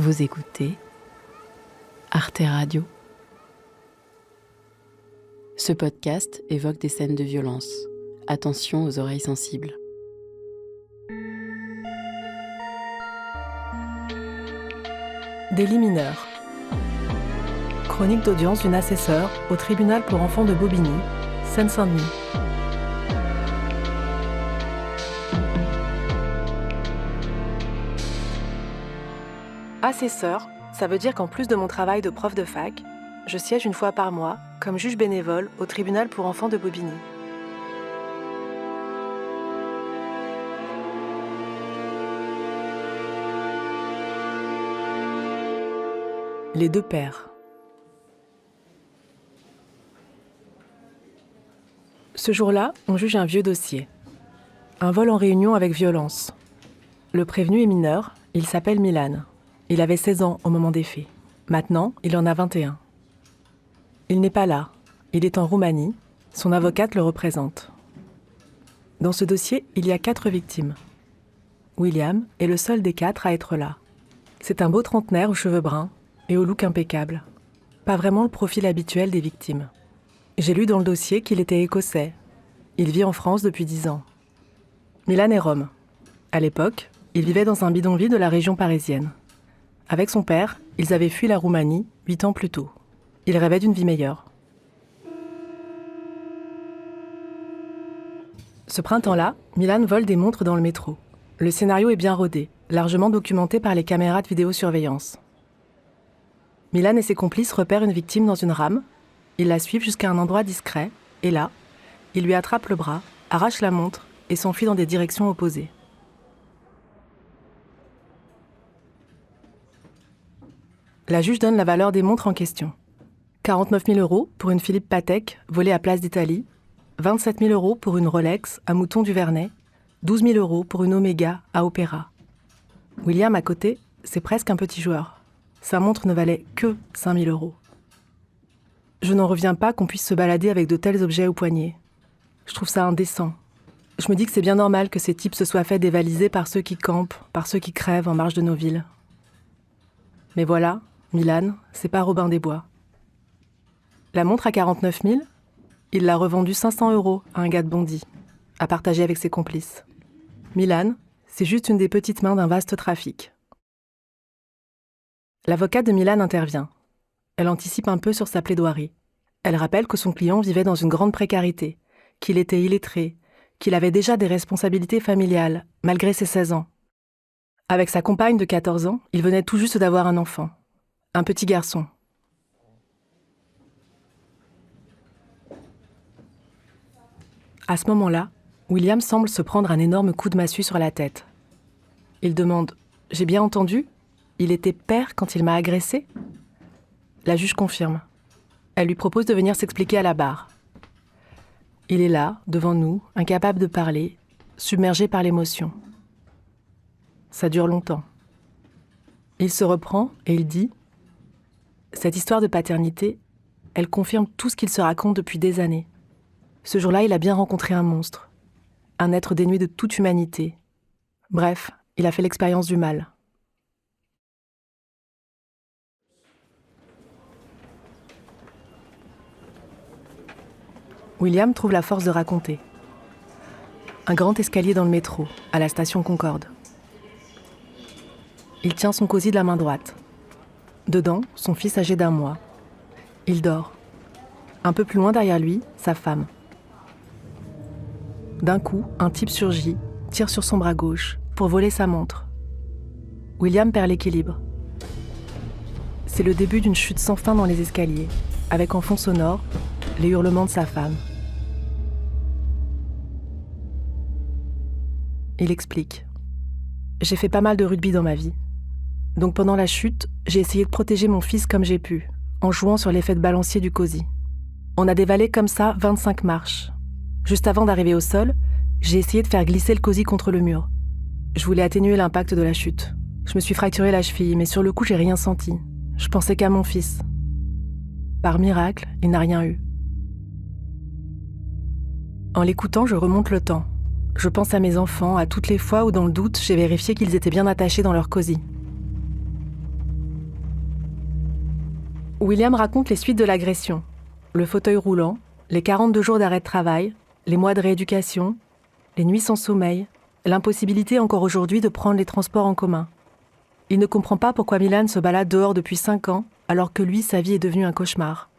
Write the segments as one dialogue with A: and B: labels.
A: Vous écoutez Arte Radio. Ce podcast évoque des scènes de violence. Attention aux oreilles sensibles.
B: Délit mineur. Chronique d'audience d'une assesseure au tribunal pour enfants de Bobigny, Seine-Saint-Denis. Assesseur, ça veut dire qu'en plus de mon travail de prof de fac, je siège une fois par mois comme juge bénévole au tribunal pour enfants de Bobigny. Les deux pères. Ce jour-là, on juge un vieux dossier. Un vol en réunion avec violence. Le prévenu est mineur, il s'appelle Milan. Il avait 16 ans au moment des faits. Maintenant, il en a 21. Il n'est pas là. Il est en Roumanie. Son avocate le représente. Dans ce dossier, il y a 4 victimes. William est le seul des 4 à être là. C'est un beau trentenaire aux cheveux bruns et au look impeccable. Pas vraiment le profil habituel des victimes. J'ai lu dans le dossier qu'il était écossais. Il vit en France depuis 10 ans. Milan est rom. À l'époque, il vivait dans un bidonville de la région parisienne. Avec son père, ils avaient fui la Roumanie 8 ans plus tôt. Ils rêvaient d'une vie meilleure. Ce printemps-là, Milan vole des montres dans le métro. Le scénario est bien rodé, largement documenté par les caméras de vidéosurveillance. Milan et ses complices repèrent une victime dans une rame. Ils la suivent jusqu'à un endroit discret, et là, ils lui attrapent le bras, arrachent la montre et s'enfuient dans des directions opposées. La juge donne la valeur des montres en question. 49 000 € pour une Philippe Patek volée à Place d'Italie, 27 000 € pour une Rolex à Mouton du Vernet, 12 000 € pour une Omega à Opéra. William, à côté, c'est presque un petit joueur. Sa montre ne valait que 5 000 €. Je n'en reviens pas qu'on puisse se balader avec de tels objets au poignet. Je trouve ça indécent. Je me dis que c'est bien normal que ces types se soient fait dévaliser par ceux qui campent, par ceux qui crèvent en marge de nos villes. Mais voilà, Milan, c'est pas Robin des Bois. La montre à 49 000, il l'a revendue 500 € à un gars de Bondy, à partager avec ses complices. Milan, c'est juste une des petites mains d'un vaste trafic. L'avocate de Milan intervient. Elle anticipe un peu sur sa plaidoirie. Elle rappelle que son client vivait dans une grande précarité, qu'il était illettré, qu'il avait déjà des responsabilités familiales, malgré ses 16 ans. Avec sa compagne de 14 ans, il venait tout juste d'avoir un enfant. Un petit garçon. À ce moment-là, William semble se prendre un énorme coup de massue sur la tête. Il demande « J'ai bien entendu ? Il était père quand il m'a agressé ?» La juge confirme. Elle lui propose de venir s'expliquer à la barre. Il est là, devant nous, incapable de parler, submergé par l'émotion. Ça dure longtemps. Il se reprend et il dit « Cette histoire de paternité, elle confirme tout ce qu'il se raconte depuis des années. Ce jour-là, il a bien rencontré un monstre, un être dénué de toute humanité. Bref, il a fait l'expérience du mal. » William trouve la force de raconter. Un grand escalier dans le métro, à la station Concorde. Il tient son cosy de la main droite. Dedans, son fils âgé d'1 mois. Il dort. Un peu plus loin derrière lui, sa femme. D'un coup, un type surgit, tire sur son bras gauche, pour voler sa montre. William perd l'équilibre. C'est le début d'une chute sans fin dans les escaliers, avec en fond sonore, les hurlements de sa femme. Il explique. J'ai fait pas mal de rugby dans ma vie. Donc pendant la chute, j'ai essayé de protéger mon fils comme j'ai pu, en jouant sur l'effet de balancier du cosy. On a dévalé comme ça 25 marches. Juste avant d'arriver au sol, j'ai essayé de faire glisser le cosy contre le mur. Je voulais atténuer l'impact de la chute. Je me suis fracturé la cheville, mais sur le coup, j'ai rien senti. Je pensais qu'à mon fils. Par miracle, il n'a rien eu. En l'écoutant, je remonte le temps. Je pense à mes enfants, à toutes les fois où, dans le doute, j'ai vérifié qu'ils étaient bien attachés dans leur cosy. William raconte les suites de l'agression. Le fauteuil roulant, les 42 jours d'arrêt de travail, les mois de rééducation, les nuits sans sommeil, l'impossibilité encore aujourd'hui de prendre les transports en commun. Il ne comprend pas pourquoi Milan se balade dehors depuis 5 ans, alors que lui, sa vie est devenue un cauchemar.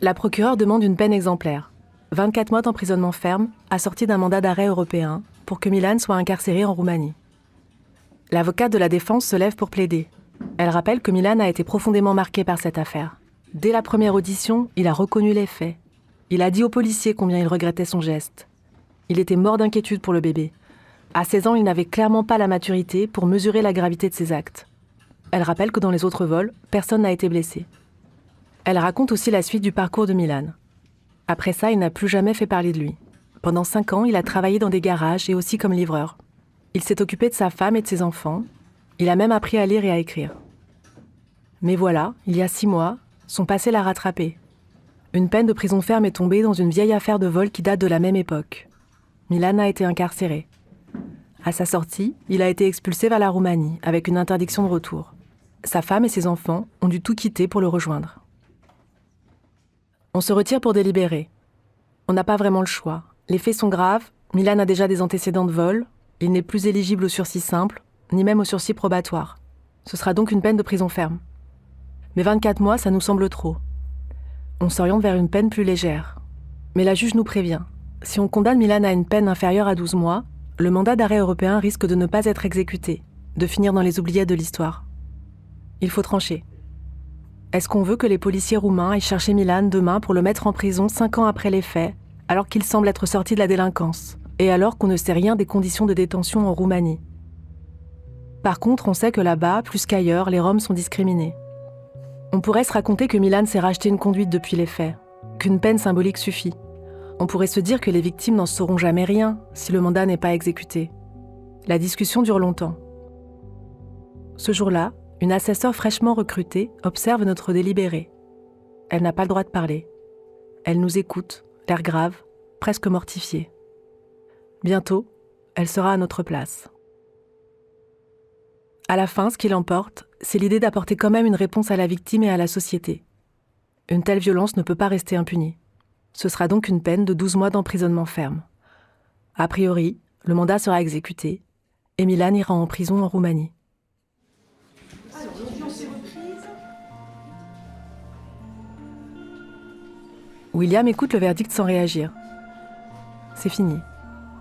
B: La procureure demande une peine exemplaire. 24 mois d'emprisonnement ferme, assorti d'un mandat d'arrêt européen, pour que Milan soit incarcéré en Roumanie. L'avocate de la défense se lève pour plaider. Elle rappelle que Milan a été profondément marqué par cette affaire. Dès la première audition, il a reconnu les faits. Il a dit aux policiers combien il regrettait son geste. Il était mort d'inquiétude pour le bébé. À 16 ans, il n'avait clairement pas la maturité pour mesurer la gravité de ses actes. Elle rappelle que dans les autres vols, personne n'a été blessé. Elle raconte aussi la suite du parcours de Milan. Après ça, il n'a plus jamais fait parler de lui. Pendant 5 ans, il a travaillé dans des garages et aussi comme livreur. Il s'est occupé de sa femme et de ses enfants. Il a même appris à lire et à écrire. Mais voilà, il y a 6 mois, son passé l'a rattrapé. Une peine de prison ferme est tombée dans une vieille affaire de vol qui date de la même époque. Milan a été incarcéré. À sa sortie, il a été expulsé vers la Roumanie avec une interdiction de retour. Sa femme et ses enfants ont dû tout quitter pour le rejoindre. On se retire pour délibérer. On n'a pas vraiment le choix. Les faits sont graves, Milan a déjà des antécédents de vol, il n'est plus éligible au sursis simple, ni même au sursis probatoire. Ce sera donc une peine de prison ferme. Mais 24 mois, ça nous semble trop. On s'oriente vers une peine plus légère. Mais la juge nous prévient. Si on condamne Milan à une peine inférieure à 12 mois, le mandat d'arrêt européen risque de ne pas être exécuté, de finir dans les oubliettes de l'histoire. Il faut trancher. Est-ce qu'on veut que les policiers roumains aillent chercher Milan demain pour le mettre en prison 5 ans après les faits, alors qu'il semble être sorti de la délinquance, et alors qu'on ne sait rien des conditions de détention en Roumanie? Par contre, on sait que là-bas, plus qu'ailleurs, les Roms sont discriminés. On pourrait se raconter que Milan s'est racheté une conduite depuis les faits, qu'une peine symbolique suffit. On pourrait se dire que les victimes n'en sauront jamais rien si le mandat n'est pas exécuté. La discussion dure longtemps. Ce jour-là, une assesseure fraîchement recrutée observe notre délibéré. Elle n'a pas le droit de parler. Elle nous écoute, l'air grave, presque mortifiée. Bientôt, elle sera à notre place. À la fin, ce qui l'emporte, c'est l'idée d'apporter quand même une réponse à la victime et à la société. Une telle violence ne peut pas rester impunie. Ce sera donc une peine de 12 mois d'emprisonnement ferme. A priori, le mandat sera exécuté et Milan ira en prison en Roumanie. William écoute le verdict sans réagir. C'est fini.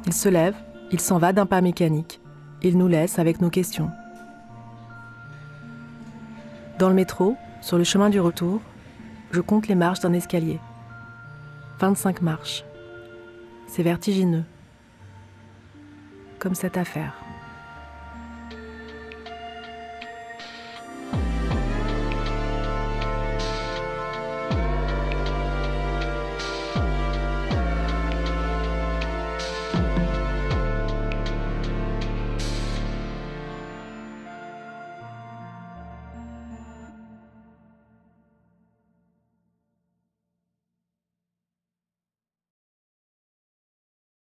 B: Il se lève, il s'en va d'un pas mécanique. Il nous laisse avec nos questions. Dans le métro, sur le chemin du retour, je compte les marches d'un escalier. 25 marches. C'est vertigineux. Comme cette affaire.